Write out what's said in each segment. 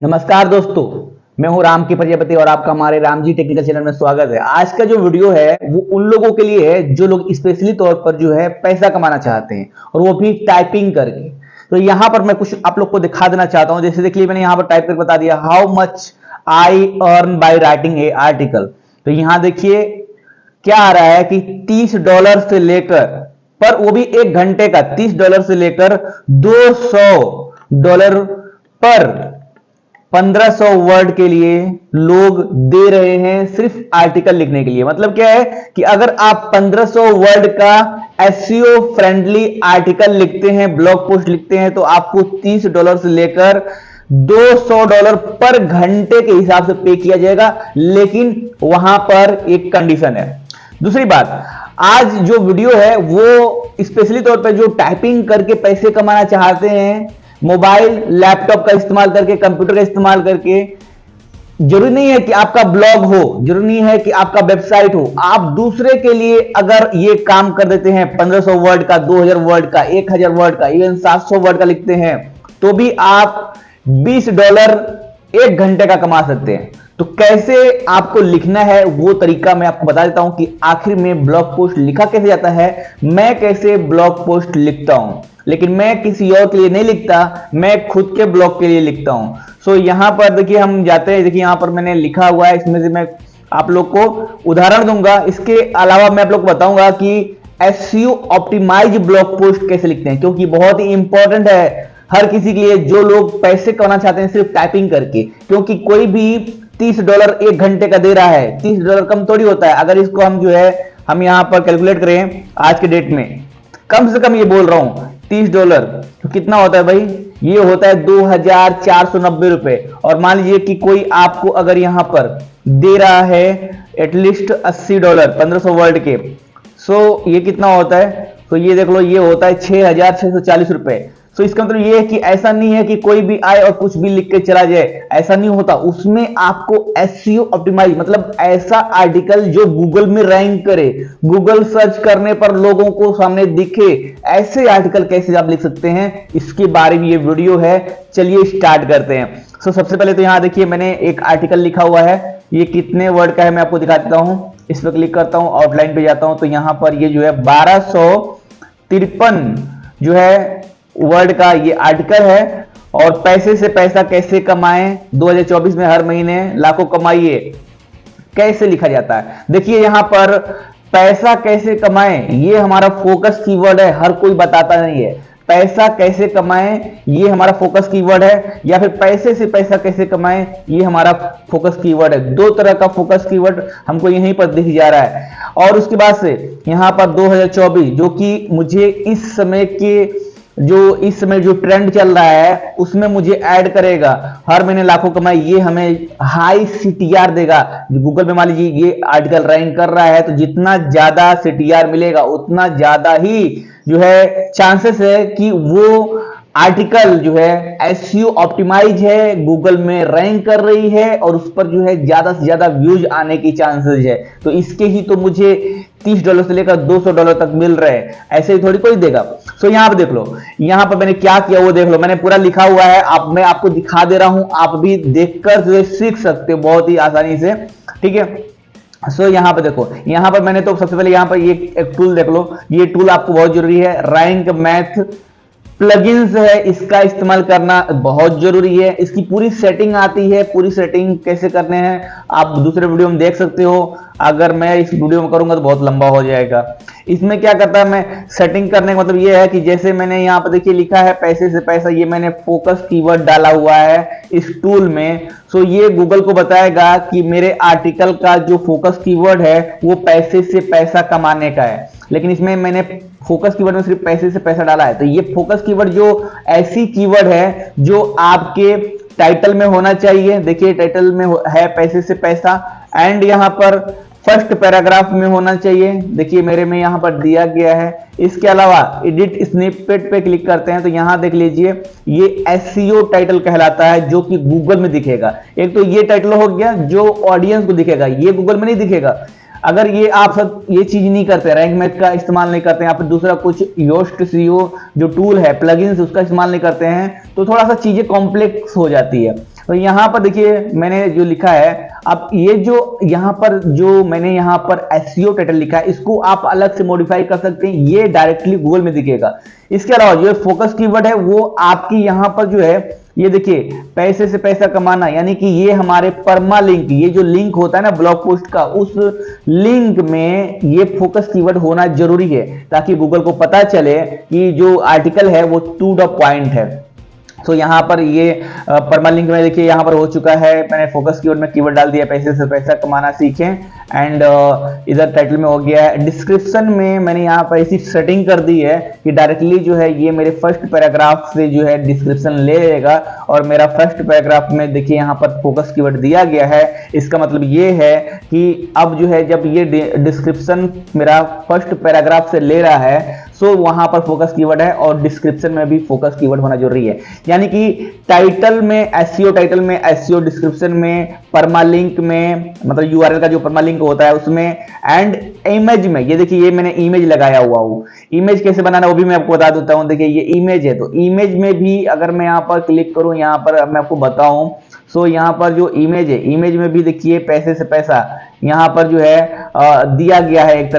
नमस्कार दोस्तों। मैं हूं राम की प्रजापति और आपका हमारे राम जी टेक्निकल चैनल में स्वागत है। आज का जो वीडियो है वो उन लोगों के लिए है जो लोग स्पेशली तौर पर जो है पैसा कमाना चाहते हैं और वो भी टाइपिंग करके। तो यहां पर मैं कुछ आप लोग को दिखा देना चाहता हूं। जैसे देखिए मैंने यहां पर टाइप करके बता दिया how much I earn by writing a article. तो यहां देखिए क्या आ रहा है कि $30 से लेकर, पर वो भी एक घंटे का, $30 से लेकर $200 पर 1500 वर्ड के लिए लोग दे रहे हैं सिर्फ आर्टिकल लिखने के लिए। मतलब क्या है कि अगर आप 1500 वर्ड का एसईओ फ्रेंडली आर्टिकल लिखते हैं, ब्लॉग पोस्ट लिखते हैं, तो आपको $30 से लेकर $200 पर घंटे के हिसाब से पे किया जाएगा। लेकिन वहां पर एक कंडीशन है। दूसरी बात, आज जो वीडियो है वो स्पेशली तौर पर जो टाइपिंग करके पैसे कमाना चाहते हैं, मोबाइल लैपटॉप का इस्तेमाल करके, कंप्यूटर का इस्तेमाल करके। जरूरी नहीं है कि आपका ब्लॉग हो, जरूरी नहीं है कि आपका वेबसाइट हो। आप दूसरे के लिए अगर ये काम कर देते हैं, 1500 वर्ड का, 2000 वर्ड का, 1000 वर्ड का, इवन 700 वर्ड का लिखते हैं, तो भी आप $20 एक घंटे का कमा सकते हैं। तो कैसे आपको लिखना है वो तरीका मैं आपको बता देता हूं कि आखिर में ब्लॉग पोस्ट लिखा कैसे जाता है, मैं कैसे ब्लॉग पोस्ट लिखता हूं। लेकिन मैं किसी और के लिए नहीं लिखता, मैं खुद के ब्लॉग के लिए लिखता हूं। सो यहां पर देखिए हम जाते हैं। देखिए यहां पर मैंने लिखा हुआ है, इसमें से मैं आप लोग को उदाहरण दूंगा। इसके अलावा मैं आप लोग को बताऊंगा कि एसईओ ऑप्टिमाइज ब्लॉग पोस्ट कैसे लिखते हैं, क्योंकि बहुत ही इंपॉर्टेंट है हर किसी के लिए जो लोग पैसे कमाना चाहते हैं सिर्फ टाइपिंग करके। क्योंकि कोई भी $30 एक घंटे का दे रहा है, $30 कम थोड़ी होता है। अगर इसको हम जो है हम यहां पर कैलकुलेट करें आज के डेट में, कम से कम ये बोल रहा हूं $30 तो कितना होता है भाई? ये होता है 2490 रुपए। और मान लीजिए कि कोई आपको अगर यहां पर दे रहा है एटलीस्ट $80 1500 वर्ड के, सो ये कितना होता है? तो ये देख लो, ये होता है 6640 रुपए। तो इसका मतलब ये है कि ऐसा नहीं है कि कोई भी आए और कुछ भी लिख के चला जाए, ऐसा नहीं होता। उसमें आपको एसईओ ऑप्टिमाइज, मतलब ऐसा आर्टिकल जो गूगल में रैंक करे, गूगल सर्च करने पर लोगों को सामने दिखे, ऐसे आर्टिकल कैसे आप लिख सकते हैं, इसके बारे में ये वीडियो है। चलिए स्टार्ट करते हैं। सबसे पहले तो यहां देखिए मैंने एक आर्टिकल लिखा हुआ है। ये कितने वर्ड का है मैं आपको दिखा देता हूं। इस पर क्लिक करता हूं, आउटलाइन पे जाता हूं, तो यहां पर ये जो है 1253 जो है वर्ड का ये आर्टिकल है। और पैसे से पैसा कैसे कमाएं 2024 में, हर महीने लाखों कमाइए, कैसे लिखा जाता है। देखिए यहां पर पैसा कैसे कमाएं, ये हमारा फोकस कीवर्ड है, हर कोई बताता नहीं है। पैसा कैसे कमाएं ये हमारा फोकस कीवर्ड है, या फिर पैसे से पैसा कैसे कमाएं ये हमारा फोकस कीवर्ड है। दो तरह का फोकस कीवर्ड हमको यहीं पर दिख जा रहा है। और उसके बाद से यहां पर 2024 जो कि मुझे इस समय जो ट्रेंड चल रहा है उसमें मुझे ऐड करेगा, हर महीने लाखों कमाई, ये हमें हाई सीटीआर देगा। गूगल पे मान लीजिए ये आर्टिकल रैंक कर रहा है, तो जितना ज्यादा सीटीआर मिलेगा उतना ज्यादा ही जो है चांसेस है कि वो आर्टिकल जो है एसईओ ऑप्टिमाइज है, गूगल में रैंक कर रही है और उस पर जो है ज्यादा से ज्यादा व्यूज आने की चांसेस है। तो इसके ही तो मुझे $30 से लेकर $200 तक मिल रहे हैं, ऐसे ही थोड़ी कोई देगा। सो यहां पर देख लो, यहां पर मैंने क्या किया वो देख लो, मैंने पूरा लिखा हुआ है। मैं आपको दिखा दे रहा हूं, आप भी देखकर जो है सीख सकते हो बहुत ही आसानी से, ठीक है। सो यहां पर देखो, यहां पर मैंने तो सबसे पहले यहां पर ये एक टूल देख लो, ये टूल आपको बहुत जरूरी है। रैंक मैथ प्लगइन्स है, इसका इस्तेमाल करना बहुत जरूरी है। इसकी पूरी सेटिंग आती है, पूरी सेटिंग कैसे करने हैं आप दूसरे वीडियो में देख सकते हो। अगर मैं इस वीडियो में करूंगा तो बहुत लंबा हो जाएगा। इसमें क्या करता है, मैं सेटिंग करने का मतलब ये है कि जैसे मैंने यहाँ पर देखिए लिखा है पैसे से पैसा, ये मैंने फोकस कीवर्ड डाला हुआ है इस टूल में। सो ये गूगल को बताएगा कि मेरे आर्टिकल का जो फोकस कीवर्ड है वो पैसे से पैसा कमाने का है। लेकिन इसमें मैंने फोकस कीवर्ड में सिर्फ पैसे से पैसा डाला है। तो ये फोकस कीवर्ड जो ऐसी कीवर्ड है जो आपके टाइटल में होना चाहिए। देखिए टाइटल में है पैसे से पैसा, एंड यहां पर फर्स्ट पैराग्राफ में होना चाहिए। देखिए मेरे में यहां पर दिया गया है। इसके अलावा एडिट स्निपेट पे क्लिक करते हैं तो यहां देख लीजिए ये एसईओ टाइटल कहलाता है, जो कि गूगल में दिखेगा। एक तो ये टाइटल हो गया जो ऑडियंस को दिखेगा, ये गूगल में नहीं दिखेगा। अगर ये आप सब ये चीज नहीं करते, रैंक मैथ का इस्तेमाल नहीं करते हैं, या फिर दूसरा कुछ योस्ट सीईओ जो टूल है प्लगइन्स उसका इस्तेमाल नहीं करते हैं, तो थोड़ा सा चीजें कॉम्प्लेक्स हो जाती है। तो यहाँ पर देखिए मैंने जो लिखा है, अब ये जो यहाँ पर जो मैंने यहाँ पर एसईओ टाइटल लिखा है, इसको आप अलग से मॉडिफाई कर सकते हैं, ये डायरेक्टली गूगल में दिखेगा। इसके अलावा जो फोकस कीवर्ड है वो आपकी यहाँ पर जो है, ये देखिए पैसे से पैसा कमाना, यानी कि ये हमारे परमा लिंक, ये जो लिंक होता है ना ब्लॉग पोस्ट का, उस लिंक में ये फोकस कीवर्ड होना जरूरी है, ताकि गूगल को पता चले कि जो आर्टिकल है वो टू द पॉइंट है। तो यहाँ पर ये परमा लिंक में देखिए यहाँ पर हो चुका है, मैंने फोकस कीवर्ड में कीवर्ड डाल दिया पैसे से पैसा कमाना सीखें, एंड इधर टाइटल में हो गया है। डिस्क्रिप्शन में मैंने यहाँ पर ऐसी सेटिंग कर दी है कि डायरेक्टली जो है ये मेरे फर्स्ट पैराग्राफ से जो है डिस्क्रिप्शन ले लेगा, और मेरा फर्स्ट पैराग्राफ में देखिए यहाँ पर फोकस कीवर्ड दिया गया है। इसका मतलब ये है कि अब जो है जब ये डिस्क्रिप्शन मेरा फर्स्ट पैराग्राफ से ले रहा है, सो वहां पर फोकस कीवर्ड है, और डिस्क्रिप्शन में भी फोकस कीवर्ड होना जरूरी है। यानी कि टाइटल में एसईओ, टाइटल में एसईओ, डिस्क्रिप्शन में, परमा लिंक में, मतलब यूआरएल का जो परमा लिंक होता है उसमें, एंड इमेज में, ये देखिए ये मैंने इमेज लगाया हुआ हूं। इमेज कैसे बनाना वो भी मैं आपको बता देता हूं। देखिए ये इमेज है, तो इमेज में भी अगर मैं यहाँ पर क्लिक करूं, यहाँ पर मैं आपको बताऊं, सो यहाँ पर जो इमेज है, इमेज में भी देखिए पैसे से पैसा यहाँ पर जो है दिया गया है एक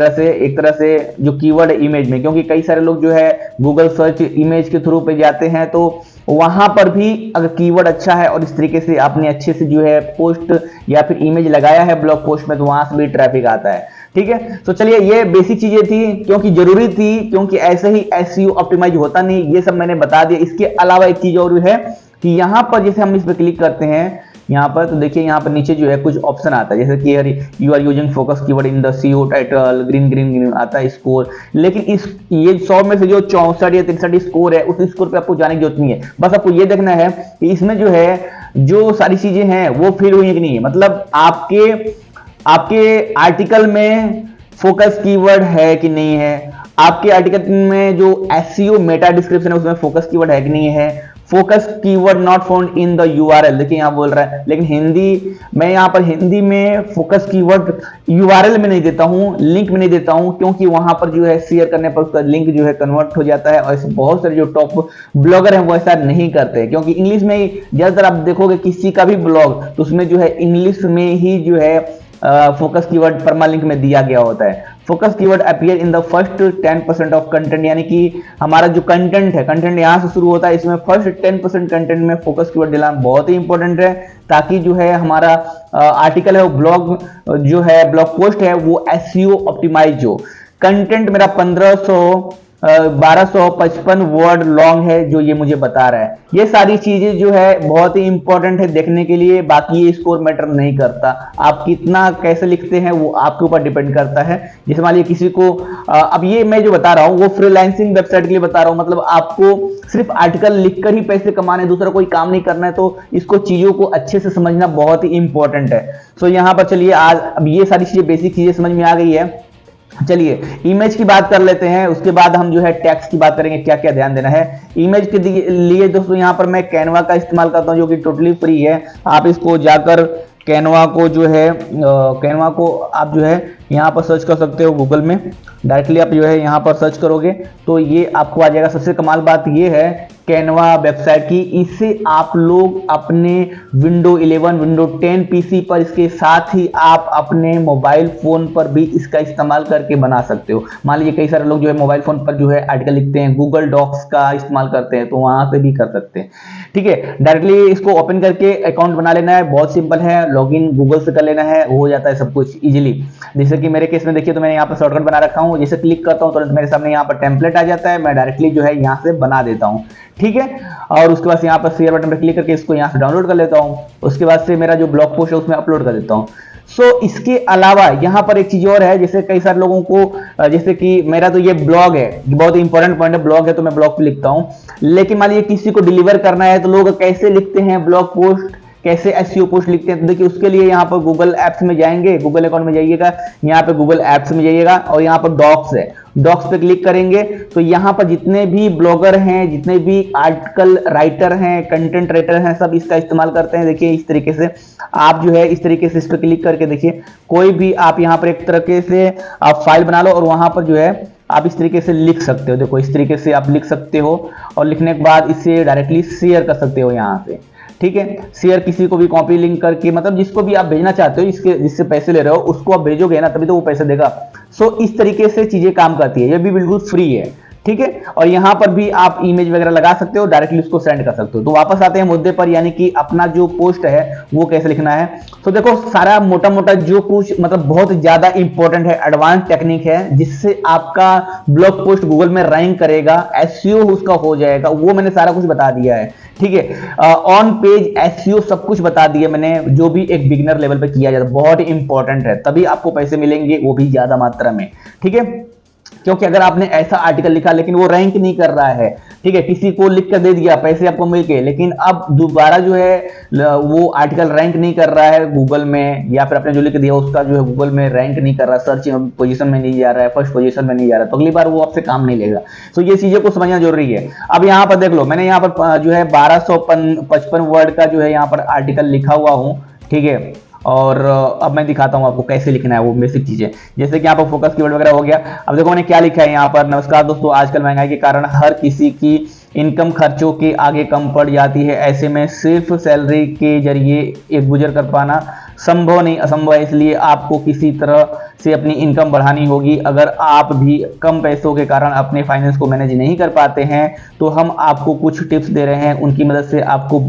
तरह से जो कीवर्ड है इमेज में, क्योंकि कई सारे लोग जो है गूगल सर्च इमेज के थ्रू पे जाते हैं, तो वहां पर भी अगर कीवर्ड अच्छा है और इस तरीके से आपने अच्छे से जो है पोस्ट या फिर इमेज लगाया है ब्लॉग पोस्ट में, तो वहां से भी ट्रैफिक आता है। ठीक है, तो चलिए ये बेसिक चीजें थी, क्योंकि जरूरी थी, क्योंकि ऐसे ही एसईओ ऑप्टिमाइज होता नहीं, ये सब मैंने बता दिया। इसके अलावा एक चीज और है कि यहाँ पर जैसे हम इस पर क्लिक करते हैं यहाँ पर, तो देखिए यहाँ पर नीचे जो है कुछ ऑप्शन आता है, जैसे कि you are using focus keyword in the CEO title, green green green आता है स्कोर। लेकिन इस ये 100 में से जो 64 या 63 स्कोर है, उस स्कोर पे आपको जाने की जरूरत नहीं है। बस आपको ये देखना है कि इसमें जो है जो सारी चीजें हैं वो फिल हुई है कि नहीं है, मतलब आपके आर्टिकल में फोकस कीवर्ड है कि नहीं है, आपके आर्टिकल में जो एसईओ मेटा डिस्क्रिप्शन है उसमें फोकस कीवर्ड है कि नहीं है, focus keyword not found in the URL, देखिए यहाँ बोल रहा है। लेकिन हिंदी, मैं यहाँ पर हिंदी में फोकस कीवर्ड यूआरएल में नहीं देता हूँ, लिंक में नहीं देता हूँ, क्योंकि वहां पर जो है शेयर करने पर उसका लिंक जो है कन्वर्ट हो जाता है, और ऐसे बहुत सारे जो टॉप ब्लॉगर हैं वो ऐसा नहीं करते, क्योंकि इंग्लिश में ही ज्यादातर आप देखोगे किसी का भी ब्लॉग, तो उसमें जो है इंग्लिश में ही जो है फोकस कीवर्ड परमा लिंक में दिया गया होता है। Focus keyword appear in the first 10% of content, यानी कि हमारा जो कंटेंट है, कंटेंट यहां से शुरू होता है, इसमें फर्स्ट 10% कंटेंट में फोकस कीवर्ड दिलाना बहुत ही इंपॉर्टेंट है, ताकि जो है हमारा आर्टिकल है वो ब्लॉग जो है ब्लॉग पोस्ट है वो एसईओ ऑप्टिमाइज हो। कंटेंट मेरा 1255 वर्ड लॉन्ग है जो ये मुझे बता रहा है। ये सारी चीजें जो है बहुत ही इंपॉर्टेंट है देखने के लिए, बाकी ये स्कोर मैटर नहीं करता। आप कितना कैसे लिखते हैं वो आपके ऊपर डिपेंड करता है। जैसे मान लीजिए किसी को अब ये मैं जो बता रहा हूँ वो फ्रीलांसिंग वेबसाइट के लिए बता रहा हूँ, मतलब आपको सिर्फ आर्टिकल लिखकर ही पैसे कमाने, दूसरा कोई काम नहीं करना है, तो इसको चीजों को अच्छे से समझना बहुत ही इंपॉर्टेंट है। सो यहाँ पर चलिए आज अब ये सारी चीजें बेसिक चीजें समझ में आ गई है। चलिए इमेज की बात कर लेते हैं, उसके बाद हम जो है टेक्स्ट की बात करेंगे, क्या क्या ध्यान देना है। इमेज के लिए दोस्तों यहाँ पर मैं कैनवा का इस्तेमाल करता हूँ, जो कि टोटली फ्री है। आप इसको जाकर कैनवा को जो है कैनवा को आप जो है यहाँ पर सर्च कर सकते हो गूगल में, डायरेक्टली आप जो है यहाँ पर सर्च करोगे तो ये आपको आ जाएगा। सबसे कमाल बात ये है कैनवा वेबसाइट की, इसे आप लोग अपने विंडो 11, विंडो 10 पीसी पर, इसके साथ ही आप अपने मोबाइल फोन पर भी इसका इस्तेमाल करके बना सकते हो। मान लीजिए कई सारे लोग जो है मोबाइल फोन पर जो है आर्टिकल लिखते हैं, गूगल डॉक्स का इस्तेमाल करते हैं, तो वहां से भी कर सकते हैं। ठीक है, डायरेक्टली इसको ओपन करके अकाउंट बना लेना है, बहुत सिंपल है, लॉगिन गूगल से कर लेना है, हो जाता है सब कुछ इजीली। जैसे कि मेरे केस में देखिए तो मैंने यहाँ पर शॉर्टकट बना रखा हूँ, जैसे क्लिक करता हूँ तो मेरे सामने यहाँ पर टेम्पलेट आ जाता है, मैं डायरेक्टली जो है यहाँ से बना देता हूँ। ठीक है, और उसके बाद यहाँ पर शेयर बटन पर क्लिक करके इसको यहाँ से डाउनलोड कर लेता हूँ, उसके बाद से मेरा जो ब्लॉग पोस्ट है उसमें अपलोड कर देता हूँ। इसके अलावा यहाँ पर एक चीज और है, जैसे कई सारे लोगों को, जैसे कि मेरा तो ये ब्लॉग है, बहुत इंपॉर्टेंट पॉइंट है, ब्लॉग है तो मैं ब्लॉग पे लिखता हूँ, लेकिन मान लीजिए किसी को डिलीवर करना है तो लोग कैसे लिखते हैं ब्लॉग पोस्ट, कैसे एसईओ पोस्ट लिखते हैं, तो देखिए उसके लिए यहाँ पर गूगल एप्स में जाएंगे, गूगल अकाउंट में जाइएगा, यहाँ पे गूगल एप्स में जाइएगा और यहाँ पर डॉक्स है, डॉक्स पे क्लिक करेंगे तो यहाँ पर जितने भी ब्लॉगर हैं, जितने भी आर्टिकल राइटर हैं, कंटेंट राइटर हैं, सब इसका इस्तेमाल करते हैं। देखिए इस तरीके से आप जो है इस तरीके से इस पर क्लिक करके देखिए कोई भी आप यहाँ पर एक तरीके से आप फाइल बना लो और वहां पर जो है आप इस तरीके से लिख सकते हो। देखो इस तरीके से आप लिख सकते हो और लिखने के बाद इसे डायरेक्टली शेयर कर सकते हो यहाँ से, ठीक है। शेयर किसी को भी कॉपी लिंक करके, मतलब जिसको भी आप भेजना चाहते हो, इसके जिससे पैसे ले रहे हो उसको आप भेजोगे ना तभी तो वो पैसे देगा। सो इस तरीके से चीजें काम करती है, ये भी बिल्कुल फ्री है, ठीक है। और यहां पर भी आप इमेज वगैरह लगा सकते हो, डायरेक्टली उसको सेंड कर सकते हो। तो वापस आते हैं मुद्दे पर, यानी कि अपना जो पोस्ट है वो कैसे लिखना है। तो देखो सारा मोटा मोटा जो कुछ मतलब बहुत ज्यादा इंपॉर्टेंट है, एडवांस टेक्निक है जिससे आपका ब्लॉग पोस्ट गूगल में रैंक करेगा, एसईओ उसका हो जाएगा, वो मैंने सारा कुछ बता दिया है, ठीक है। ऑन पेज एसईओ सब कुछ बता दिया मैंने, जो भी एक बिगिनर लेवल पे किया जाता है, बहुत ही इंपॉर्टेंट है, तभी आपको पैसे मिलेंगे, वो भी ज्यादा मात्रा में, ठीक है। क्योंकि अगर आपने ऐसा आर्टिकल लिखा लेकिन वो रैंक नहीं कर रहा है, ठीक है, किसी को लिख कर दे दिया, पैसे आपको मिल गए, लेकिन अब दोबारा जो है वो आर्टिकल रैंक नहीं कर रहा है गूगल में, या फिर आपने जो लिख दिया उसका जो है गूगल में रैंक नहीं कर रहा, सर्च पोजीशन में नहीं जा रहा है, फर्स्ट पोजीशन में नहीं जा रहा, तो अगली बार वो आपसे काम नहीं लेगा। तो ये चीजें को समझना जरूरी है। अब यहाँ पर देख लो, मैंने यहाँ पर जो है 1255 वर्ड का जो है यहाँ पर आर्टिकल लिखा हुआ हूँ, ठीक है। और अब मैं दिखाता हूं आपको कैसे लिखना है वो बेसिक चीजें, जैसे कि यहाँ पर फोकस कीवर्ड वगैरह हो गया। अब देखो मैंने क्या लिखा है यहाँ पर, नमस्कार दोस्तों, आजकल महंगाई के कारण हर किसी की इनकम खर्चों के आगे कम पड़ जाती है, ऐसे में सिर्फ सैलरी के जरिए एक गुजर कर पाना संभव नहीं असंभव है, इसलिए आपको किसी तरह से अपनी इनकम बढ़ानी होगी। अगर आप भी कम पैसों के कारण अपने फाइनेंस को मैनेज नहीं कर पाते हैं तो हम आपको कुछ टिप्स दे रहे हैं, उनकी मदद से आपको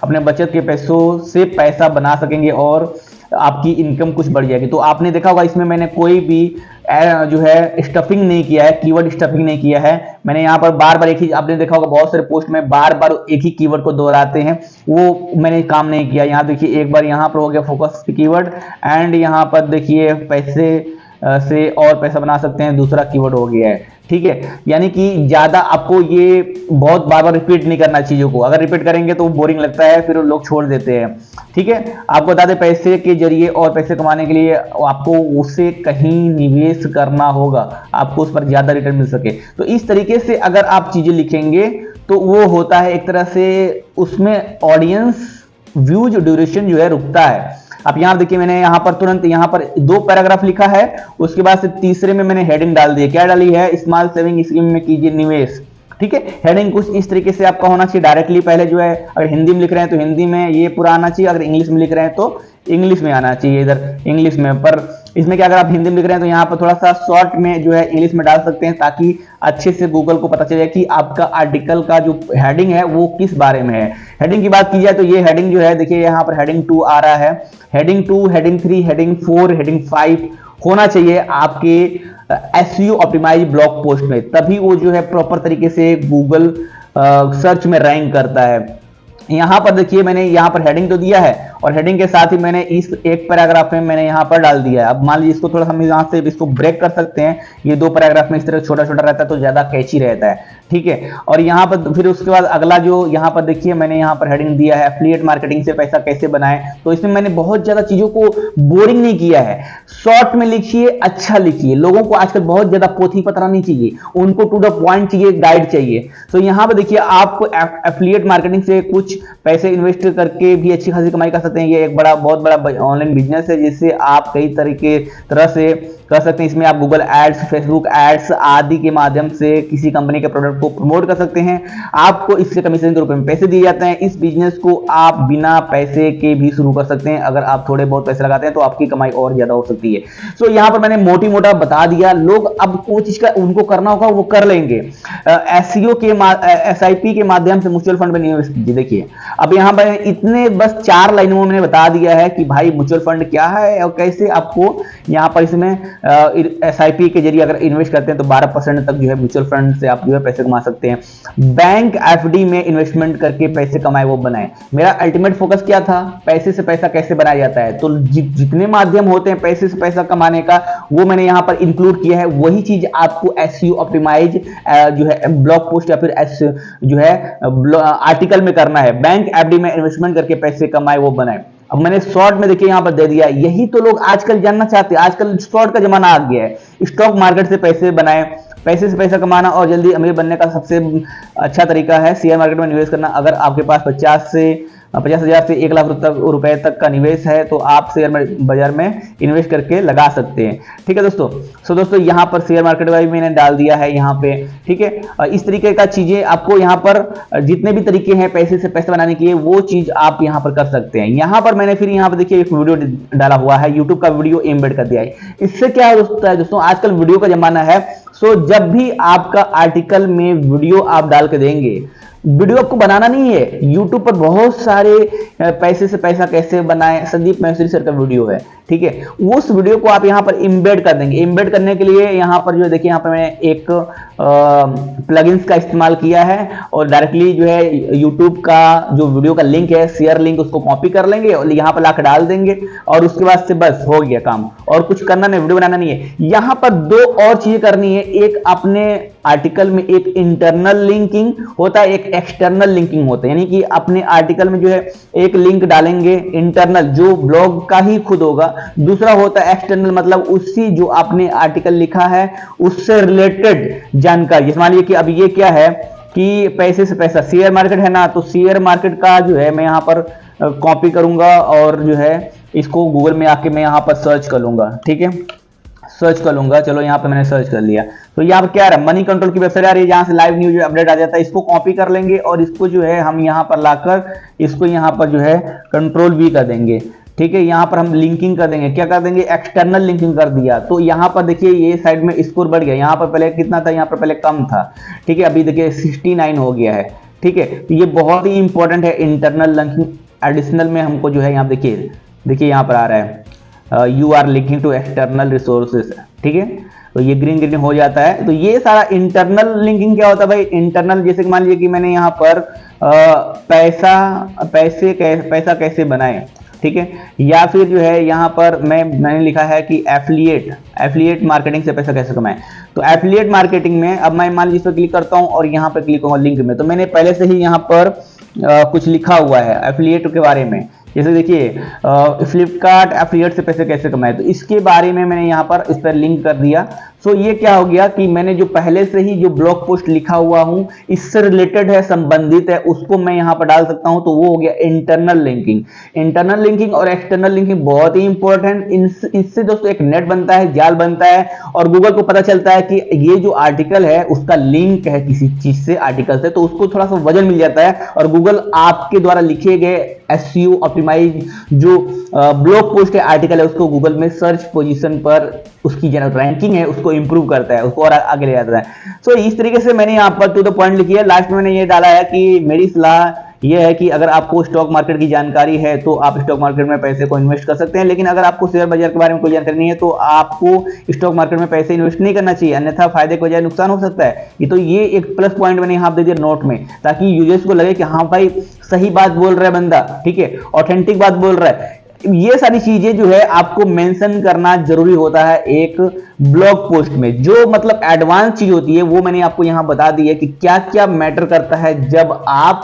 अपने बचत के पैसों से पैसा बना सकेंगे और आपकी इनकम कुछ बढ़ जाएगी। तो आपने देखा होगा इसमें मैंने कोई भी जो है स्टफिंग नहीं किया है, कीवर्ड स्टफिंग नहीं किया है। मैंने यहाँ पर बार बार एक ही, आपने देखा होगा बहुत सारे पोस्ट में बार बार एक ही कीवर्ड को दोहराते हैं, वो मैंने काम नहीं किया। यहाँ देखिए एक बार यहाँ पर हो गया फोकस कीवर्ड, एंड यहाँ पर देखिए पैसे से और पैसा बना सकते हैं, दूसरा कीवर्ड हो गया है, ठीक है। यानी कि ज्यादा आपको ये बहुत बार बार रिपीट नहीं करना चीजों को, अगर रिपीट करेंगे तो बोरिंग लगता है, फिर लोग छोड़ देते हैं, ठीक है। आपको बता दें पैसे के जरिए और पैसे कमाने के लिए आपको उसे कहीं निवेश करना होगा, आपको उस पर ज्यादा रिटर्न मिल सके। तो इस तरीके से अगर आप चीजें लिखेंगे तो वो होता है एक तरह से, उसमें ऑडियंस व्यूज ड्यूरेशन जो है रुकता है। अब यहां देखिए मैंने यहां पर तुरंत यहां पर 2 पैराग्राफ लिखा है, उसके बाद से तीसरे में मैंने हेडिंग डाल दी है, क्या डाली है, स्मॉल सेविंग स्कीम में कीजिए निवेश, ठीक है। हेडिंग कुछ इस तरीके से आपका होना चाहिए, डायरेक्टली पहले जो है अगर हिंदी में लिख रहे हैं तो हिंदी में ये पूरा आना चाहिए, अगर इंग्लिश में लिख रहे हैं तो इंग्लिश में आना चाहिए, इधर इंग्लिश में। पर इसमें क्या, अगर आप हिंदी में लिख रहे हैं तो यहाँ पर थोड़ा सा शॉर्ट में जो है इंग्लिश में डाल सकते हैं, ताकि अच्छे से गूगल को पता चले कि आपका आर्टिकल का जो हेडिंग है वो किस बारे में है। हेडिंग की बात की जाए तो ये हेडिंग जो है देखिए यहाँ पर हेडिंग 2 आ रहा है, हेडिंग 2, हेडिंग 3, हेडिंग 4, हेडिंग 5 होना चाहिए आपके एसईओ ऑप्टिमाइज ब्लॉग पोस्ट में, तभी वो जो है प्रॉपर तरीके से गूगल सर्च में रैंक करता है। यहां पर देखिए मैंने यहां पर हेडिंग तो दिया है और हेडिंग के साथ ही मैंने इस एक पैराग्राफ में मैंने यहां पर डाल दिया है। अब मान लीजिए इसको थोड़ा हम यहां से इसको ब्रेक कर सकते हैं, ये 2 पैराग्राफ में इस तरह छोटा छोटा रहता है तो ज्यादा कैची रहता है, ठीक है। और यहां पर फिर उसके बाद अगला जो यहां पर देखिए मैंने यहां पर हेडिंग दिया है एफिलिएट मार्केटिंग से पैसा कैसे बनाएं, तो इसमें मैंने बहुत ज्यादा चीजों को बोरिंग नहीं किया है, शॉर्ट में लिखिए, अच्छा लिखिए। लोगों को आजकल बहुत ज्यादा पोथी पतरा नहीं चाहिए, उनको टू द पॉइंट चाहिए, गाइड चाहिए। तो यहां पर देखिए आपको एफिलिएट मार्केटिंग से कुछ पैसे इन्वेस्ट करके भी अच्छी खासी कमाई कर सकते हैं। ये एक बहुत बड़ा ऑनलाइन बिजनेस है जिससे आप कई तरह से कर सकते हैं। इसमें आप गूगल एड्स, फेसबुक एड्स आदि के माध्यम से किसी कंपनी के प्रोडक्ट को प्रमोट कर सकते हैं, आपको इससे कमीशन के रूप में पैसे दिए जाते हैं। इस बिजनेस को आप बिना पैसे के भी शुरू कर सकते हैं, अगर आप थोड़े बहुत पैसे लगाते हैं तो आपकी कमाई और ज्यादा हो सकती है। सो यहाँ पर मैंने मोटी मोटा बता दिया, लोग अब कोई चीज का उनको करना होगा वो कर लेंगे। एसईओ के एसआईपी के माध्यम से म्यूचुअल फंड में निवेश कीजिए। देखिए अब यहाँ पर इतने बस 4 लाइनों में मैंने बता दिया है कि भाई म्यूचुअल फंड क्या है और कैसे आपको यहाँ पर इसमें एसआईपी के जरिए अगर इन्वेस्ट करते हैं तो 12% तक जो है म्यूचुअल फंड से आप जो है पैसे कमा सकते हैं। बैंक एफडी में इन्वेस्टमेंट करके पैसे कमाए वो बनाए। मेरा अल्टीमेट फोकस क्या था, पैसे से पैसा कैसे बनाया जाता है। तो जितने माध्यम होते हैं पैसे से पैसा कमाने का वो मैंने यहां पर इंक्लूड किया है। वही चीज आपको एसईओ ऑप्टिमाइज जो है ब्लॉग पोस्ट या फिर जो है आर्टिकल में करना है। बैंक एफडी में इन्वेस्टमेंट करके पैसे कमाए वो बनाए। अब मैंने शॉर्ट में देखिए यहां पर दे दिया। यही तो लोग आजकल जानना चाहते हैं। आजकल शॉर्ट का जमाना आ गया है। स्टॉक मार्केट से पैसे बनाए, पैसे से पैसा कमाना और जल्दी अमीर बनने का सबसे अच्छा तरीका है शेयर मार्केट में निवेश करना। अगर आपके पास 50,000 से 1 लाख रुपए तक का निवेश है तो आप शेयर बाजार में इन्वेस्ट करके लगा सकते हैं। ठीक है दोस्तों। सो दोस्तों यहाँ पर शेयर मार्केट का भी मैंने डाल दिया है यहाँ पे। ठीक है, इस तरीके का चीजें आपको यहाँ पर जितने भी तरीके हैं पैसे से पैसा बनाने के लिए वो चीज आप यहाँ पर कर सकते हैं। यहाँ पर मैंने फिर यहाँ पर देखिए एक वीडियो डाला हुआ है, यूट्यूब का वीडियो एम्बेड कर दिया है। इससे क्या होता है दोस्तों, आजकल वीडियो का जमाना है। सो जब भी आपका आर्टिकल में वीडियो आप डाल के देंगे, वीडियो आपको बनाना नहीं है। YouTube पर बहुत सारे पैसे से पैसा कैसे बनाए संदीप मैसरी सर का वीडियो है। ठीक है, उस वीडियो को आप यहाँ पर इम्बेड कर देंगे। इम्बेड करने के लिए यहाँ पर जो है देखिए यहाँ पर मैंने एक प्लगइन्स का इस्तेमाल किया है और डायरेक्टली जो है YouTube का जो वीडियो का लिंक है, शेयर लिंक, उसको कॉपी कर लेंगे और यहाँ पर लाकर डाल देंगे और उसके बाद से बस हो गया काम। और कुछ करना नहीं, वीडियो बनाना नहीं है। यहाँ पर 2 और चीजें करनी है। एक अपने आर्टिकल में एक इंटरनल लिंकिंग होता है, एक एक्सटर्नल लिंकिंग होता है। यानी कि अपने आर्टिकल में जो है एक लिंक डालेंगे इंटरनल जो ब्लॉग का ही खुद होगा। दूसरा होता है एक्सटर्नल, मतलब उसी जो आपने आर्टिकल लिखा है उससे रिलेटेड जानकारी। जैसे मान लीजिए कि अब ये क्या है कि पैसे से पैसा शेयर मार्केट है ना, तो शेयर मार्केट का जो है मैं यहाँ पर कॉपी करूंगा और जो है इसको गूगल में आके मैं यहाँ पर सर्च कर लूंगा। ठीक है, सर्च कर लूंगा। चलो यहाँ पे मैंने सर्च कर लिया। तो यहाँ पर क्या आ रहा है, मनी कंट्रोल की वेबसाइट आ रही है जहां से लाइव न्यूज अपडेट आ जाता है। इसको कॉपी कर लेंगे और इसको जो है हम यहाँ पर लाकर इसको यहाँ पर जो है कंट्रोल भी कर देंगे। ठीक है, यहाँ पर हम लिंकिंग कर देंगे। क्या कर देंगे, एक्सटर्नल लिंकिंग कर दिया। तो यहाँ पर देखिए ये साइड में स्कोर बढ़ गया। यहाँ पर पहले कितना था, यहाँ पर पहले कम था। ठीक है, अभी देखिए 69 हो गया है। ठीक है, तो ये बहुत ही इंपॉर्टेंट है इंटरनल लिंकिंग। एडिशनल में हमको जो है यहाँ देखिए यहाँ पर आ रहा है you are linking to external resources. ठीक है, तो ये ग्रीन हो जाता है। तो ये सारा इंटरनल लिंकिंग क्या होता है भाई, इंटरनल जैसे कि मान लीजिए कि मैंने यहाँ पर पैसा कैसे बनाए। ठीक है, या फिर जो है यहाँ पर मैंने लिखा है कि एफिलिएट मार्केटिंग से पैसा कैसे कमाएं। तो एफिलिएट मार्केटिंग में अब मैं मान लीजिए इस पर क्लिक करता हूँ और यहाँ पर क्लिक करूंगा लिंक में। तो मैंने पहले से ही यहाँ पर कुछ लिखा हुआ है एफिलिएट के बारे में। जैसे देखिए फ्लिपकार्ट एफिलिएट से पैसे कैसे कमाए, तो इसके बारे में मैंने यहाँ पर इस पर लिंक कर दिया। सो ये क्या हो गया कि मैंने जो पहले से ही जो ब्लॉग पोस्ट लिखा हुआ हूं इससे रिलेटेड है, संबंधित है, उसको मैं यहाँ पर डाल सकता हूं। तो वो हो गया इंटरनल लिंकिंग। इंटरनल लिंकिंग और एक्सटर्नल लिंकिंग बहुत ही इंपॉर्टेंट। इससे दोस्तों एक नेट बनता है, जाल बनता है और गूगल को पता चलता है कि ये जो आर्टिकल है उसका लिंक है किसी चीज से, आर्टिकल से, तो उसको थोड़ा सा वजन मिल जाता है और गूगल आपके द्वारा लिखे गए एसईओ ऑप्टिमाइज जो ब्लॉग पोस्ट है, आर्टिकल है, उसको गूगल में सर्च पोजीशन पर उसकी जनरल रैंकिंग है उसको इंप्रूव करता है, उसको और आगे ले जाता है। सो इस तरीके से मैंने यहाँ पर टू द पॉइंट लिखी है। लास्ट में मैंने ये डाला है कि मेरी सलाह ये है कि अगर आपको स्टॉक मार्केट की जानकारी है तो आप स्टॉक मार्केट में पैसे को इन्वेस्ट कर सकते हैं, लेकिन अगर आपको शेयर बाजार के बारे में कोई जानकारी नहीं है तो आपको स्टॉक मार्केट में पैसे इन्वेस्ट नहीं करना चाहिए, अन्यथा फायदे के बजाय नुकसान हो सकता है। ये एक प्लस पॉइंट मैंने यहाँ दे दिया नोट में, ताकि यूजर्स को लगे कि हाँ भाई सही बात बोल रहा है बंदा, ठीक है, ऑथेंटिक बात बोल रहा है। ये सारी चीजें जो है आपको मेंशन करना जरूरी होता है एक ब्लॉग पोस्ट में। जो मतलब एडवांस चीज होती है वो मैंने आपको यहां बता दी है कि क्या क्या मैटर करता है जब आप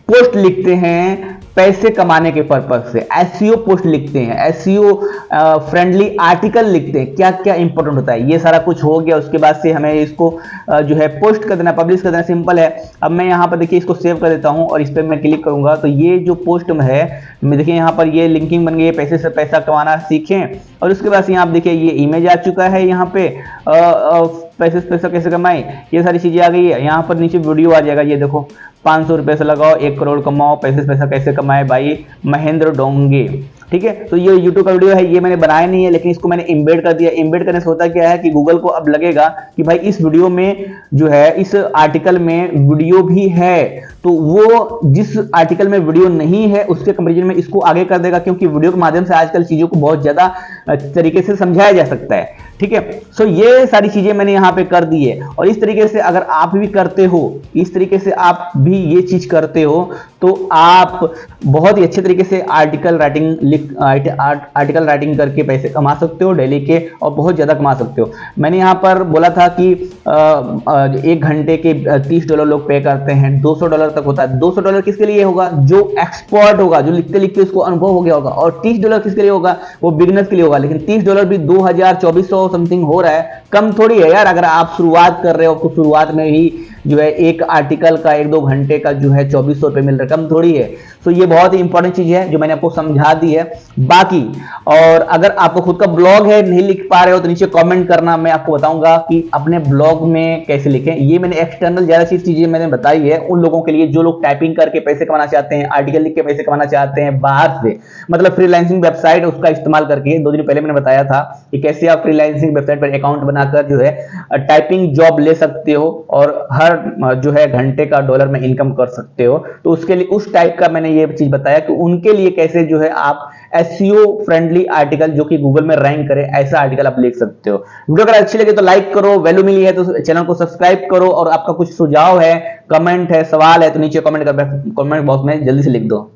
पोस्ट लिखते हैं पैसे कमाने के पर्पज से, एसईओ पोस्ट लिखते हैं, एसईओ फ्रेंडली आर्टिकल लिखते हैं, क्या क्या इंपॉर्टेंट होता है। ये सारा कुछ हो गया, उसके बाद से हमें इसको जो है पोस्ट कर देना, पब्लिश कर देना, सिंपल है। अब मैं यहाँ पर देखिए इसको सेव कर देता हूँ और इस पर मैं क्लिक करूंगा तो ये जो पोस्ट में है देखिए यहाँ पर ये लिंकिंग बन गई है, पैसे से पैसा कमाना सीखें। और उसके बाद यहाँ आप देखिए ये इमेज आ चुका है, यहाँ पे पैसे से पैसा कैसे कमाएं, ये सारी चीजें आ गई है। यहाँ पर नीचे वीडियो आ जाएगा, ये देखो 500 रुपए से लगाओ 1 करोड़ कमाओ, पैसे से पैसा कैसे कमाए भाई महेंद्र डोंगे। ठीक है, तो ये यूट्यूब का वीडियो है, ये मैंने बनाया नहीं है लेकिन इसको मैंने एम्बेड कर दिया। एम्बेड करने से होता क्या है कि गूगल को अब लगेगा कि भाई इस वीडियो में जो है, इस आर्टिकल में वीडियो भी है, तो वो जिस आर्टिकल में वीडियो नहीं है उसके कंपैरिजन में इसको आगे कर देगा, क्योंकि वीडियो के माध्यम से आजकल चीजों को बहुत ज्यादा तरीके से समझाया जा सकता है। ठीक है। सो ये सारी चीजें मैंने यहाँ पे कर दी है, और इस तरीके से अगर आप भी करते हो, इस तरीके से आप भी ये चीज करते हो, तो आप बहुत ही अच्छे तरीके से आर्टिकल राइटिंग करके पैसे कमा सकते हो डेली के, और बहुत ज्यादा कमा सकते हो। मैंने यहाँ पर बोला था कि 1 घंटे के $30 लोग पे करते हैं, $200 तक होता है। $200 किसके लिए होगा? जो एक्सपर्ट होगा, जो लिखते लिखते उसको अनुभव हो गया होगा। और $30 किसके लिए होगा? वो बिगिनर्स के लिए होगा। लेकिन $30 भी 2000-2400 समथिंग हो रहा है, कम थोड़ी है यार। अगर आप शुरुआत कर रहे हो, आपको शुरुआत में ही जो है एक आर्टिकल का 1-2 घंटे का जो है 2400 रुपए मिल रहा है, कम थोड़ी है। तो ये बहुत ही इंपॉर्टेंट चीज है जो मैंने आपको समझा दी है। बाकी और अगर आपको खुद का ब्लॉग है, नहीं लिख पा रहे हो, तो नीचे कमेंट करना, मैं आपको बताऊंगा कि अपने ब्लॉग में कैसे लिखें। ये मैंने एक्सटर्नल ज्यादा चीजें मैंने बताई है उन लोगों के लिए जो लोग टाइपिंग करके पैसे कमाना चाहते हैं, आर्टिकल लिख के पैसे कमाना चाहते हैं बाहर से, मतलब फ्रीलांसिंग वेबसाइट उसका इस्तेमाल करके। 2 दिन पहले मैंने बताया था कि कैसे आप फ्रीलांसिंग वेबसाइट पर अकाउंट बनाकर जो है टाइपिंग जॉब ले सकते हो, और हर जो है घंटे का डॉलर में इनकम कर सकते हो। तो उसके लिए उस टाइप का मैंने ये चीज बताया कि उनके लिए कैसे जो है आप एसईओ फ्रेंडली आर्टिकल जो कि गूगल में रैंक करे, ऐसा आर्टिकल आप लिख सकते हो। वीडियो अगर अच्छी लगे तो लाइक करो, वैल्यू मिली है तो चैनल को सब्सक्राइब करो, और आपका कुछ सुझाव है, कमेंट है, सवाल है, तो नीचे कमेंट बॉक्स में जल्दी से लिख दो।